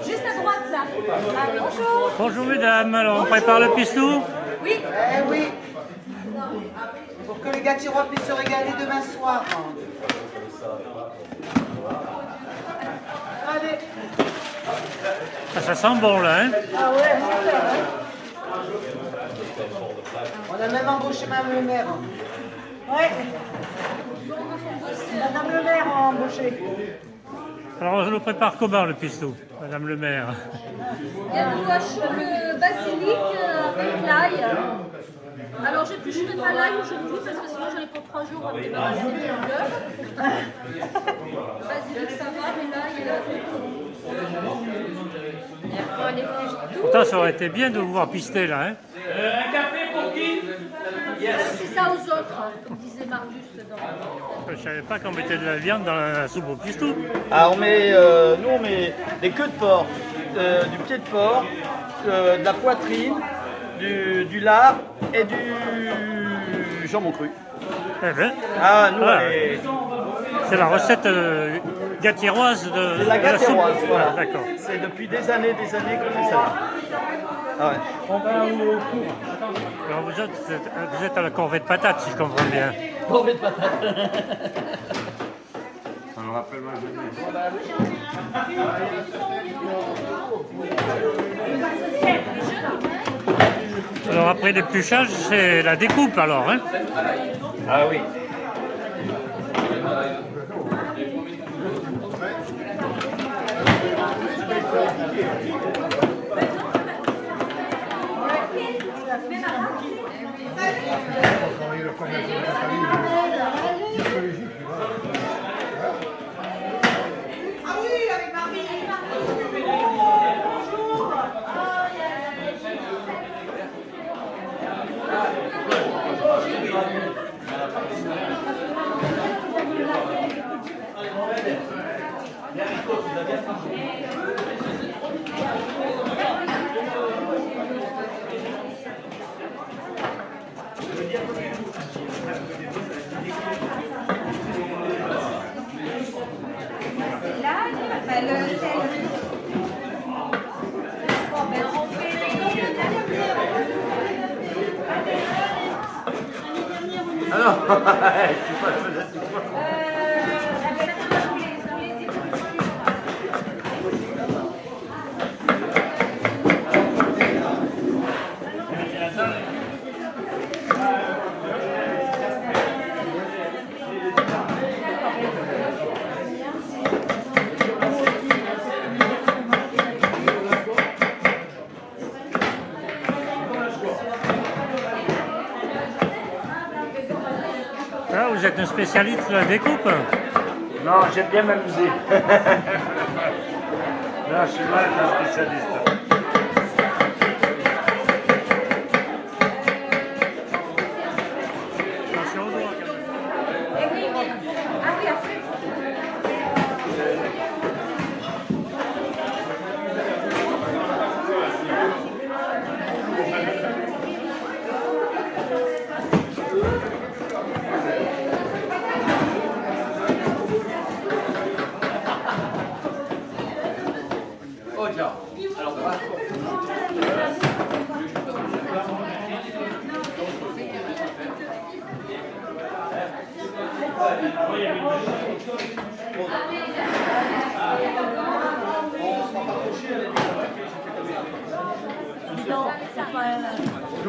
Juste à droite là. Ah, bonjour. Bonjour mesdames, alors on prépare le pistou? Oui. Eh oui. Pour que les gâtirois puissent se régaler demain soir. Allez. Ah, ça sent bon là, hein? Ah ouais, super, hein. On a même embauché Madame le maire. Ouais. Madame le maire a embauché. Alors on le prépare comment le pistou, madame le maire? Il y a du hachou de basilic avec l'ail. Alors je ne mets pas l'ail aujourd'hui parce que sinon j'en ai pour 3 jours à me débarrasser du beurre. Basilic ça va, mais l'ail... Pourtant ça aurait été bien de vous voir pister là, hein? Un café pour qui? C'est ça aux autres, comme disait Marius. Je savais pas qu'on mettait de la viande dans la soupe au pistou. Ah, nous on met des queues de porc, du pied de porc, de la poitrine, du lard et du jambon cru. Eh ben, Ah, nous Ah. on c'est la recette gatiroise de c'est la soupe. gatéroise, voilà. D'accord. C'est depuis des années qu'on fait ça. Ah ouais. Alors vous êtes à la corvée de patates si je comprends bien. Corvée de patates. Ça me rappelle ma jeunesse. Alors après l'épluchage, c'est la découpe alors, hein? Ah oui. Ah, vous êtes un spécialiste de la découpe? Non, j'aime bien m'amuser. Non, je suis mal un spécialiste. Attention au doigt, quand même.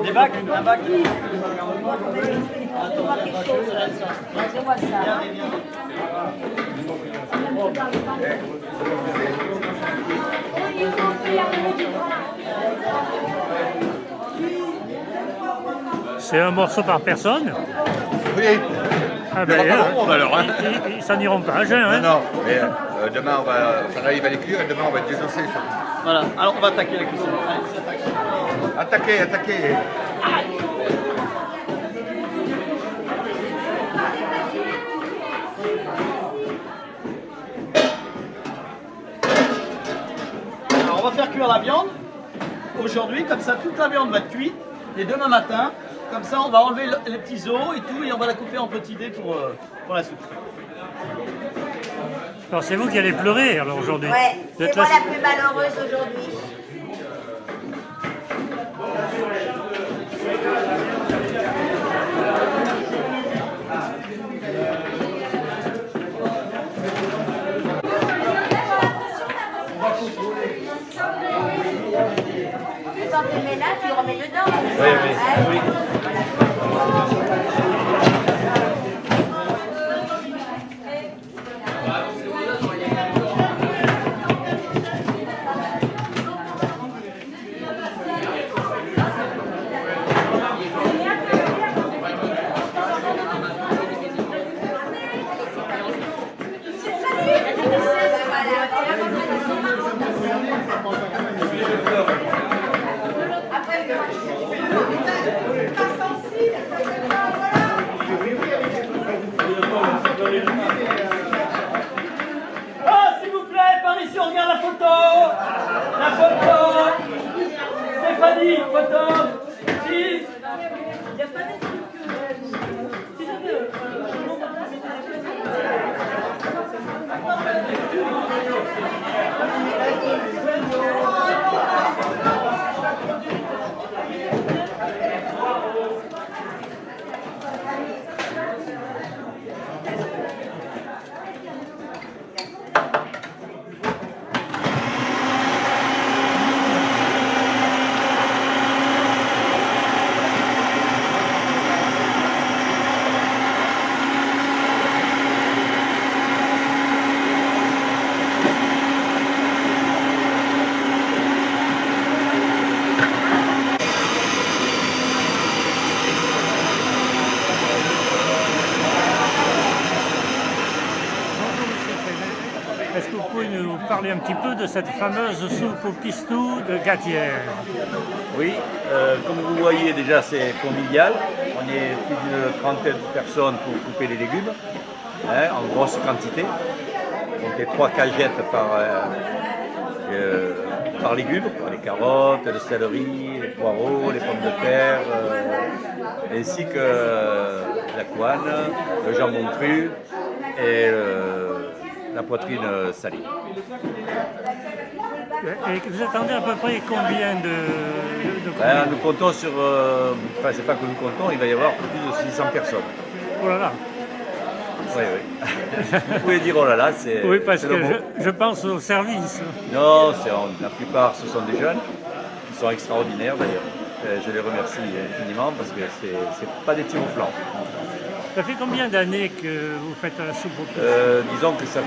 Des bacs, un bac. C'est-moi ça. C'est un morceau par personne? Oui, Ah il n'y aura pas hein, beaucoup alors. Hein. ils s'en iront pas à jeun, hein? Non, mais demain, enfin, là, il va les cuire et demain, on va désosser. Voilà, alors on va attaquer la cuisson. Attaquez, attaquez. Alors on va faire cuire la viande aujourd'hui, comme ça toute la viande va être cuite. Et demain matin, comme ça on va enlever les petits os et tout et on va la couper en petits dés pour la soupe. Alors c'est vous qui allez pleurer alors aujourd'hui. Ouais, Vous êtes c'est moi là- la plus malheureuse aujourd'hui. Quand tu le mets là, tu le remets dedans. Oui, oui, oui. Ah, s'il vous plaît, par ici, on regarde la photo. La photo. Stéphanie, photo. 6. Est-ce que vous pouvez nous parler un petit peu de cette fameuse soupe au pistou de Gatière? Oui, comme vous voyez déjà c'est convivial. On est plus d'une trentaine de personnes pour couper les légumes, hein, en grosse quantité. Donc les 3 cagettes par légume, les carottes, le céleri, les poireaux, les pommes de terre, ainsi que la couenne, le jambon cru et la poitrine salée. Et vous attendez à peu près combien de Ben, nous comptons sur, enfin c'est pas que nous comptons, il va y avoir plus de 600 personnes. Oh là là. Oui, oui. Vous pouvez dire oh là là, c'est Oui, parce c'est que le mot. je pense au service. Non, la plupart ce sont des jeunes, qui sont extraordinaires d'ailleurs. Je les remercie infiniment parce que c'est pas des petits mouflons. Ça fait combien d'années que vous faites la soupe au pistou? Disons que c'est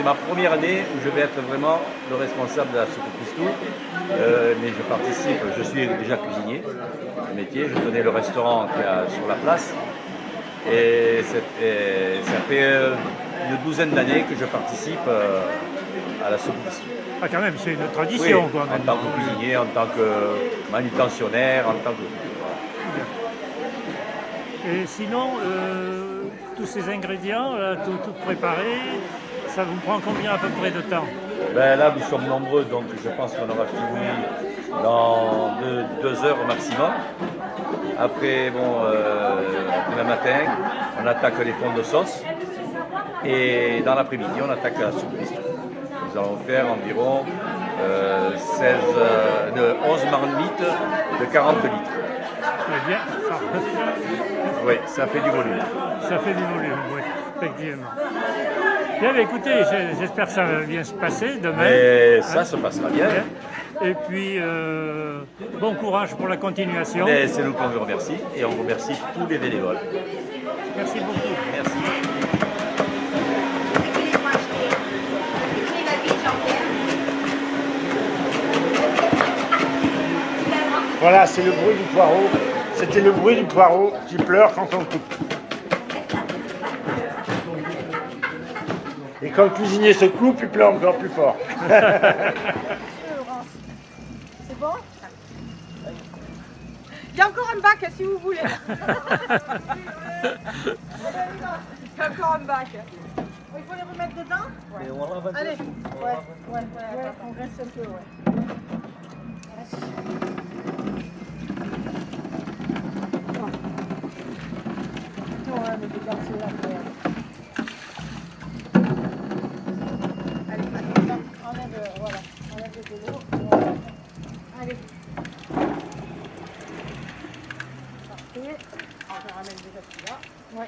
ma première année où je vais être vraiment le responsable de la soupe au pistou. Mais je participe, je suis déjà cuisinier de métier, je tenais le restaurant qu'il y a sur la place. Et ça fait une douzaine d'années que je participe à la soupe au pistou. Ah quand même, c'est une tradition Oui, quoi. en tant que cuisinier, en tant que manutentionnaire, en tant que... Et sinon, tous ces ingrédients, là, tout préparé, ça vous prend combien à peu près de temps? Ben là, nous sommes nombreux, donc je pense qu'on aura fini dans 2 heures au maximum. Après, bon, demain matin, on attaque les fonds de sauce. Et dans l'après-midi, on attaque la soupe pistou. Nous allons faire environ 11 marmites de 40 litres. Eh bien, Oui, ça fait du volume. ça fait du volume, oui, effectivement. Bien, bah, écoutez, j'espère que ça va bien se passer demain. Et ça se passera bien. Et puis, bon courage pour la continuation. Mais c'est nous qu'on vous remercie et on remercie tous les bénévoles. Merci beaucoup. Merci. Voilà, c'est le bruit du poireau. C'était le bruit du poireau qui pleure quand on coupe. Et quand le cuisinier se coupe, il pleure encore plus fort. C'est bon? Il y a encore un bac si vous voulez. Il y a encore un bac. Il faut les remettre dedans? Ouais. Allez. Ouais, on reste un peu, ouais. Ouais, mais c'est parti là. celui-là. Ouais.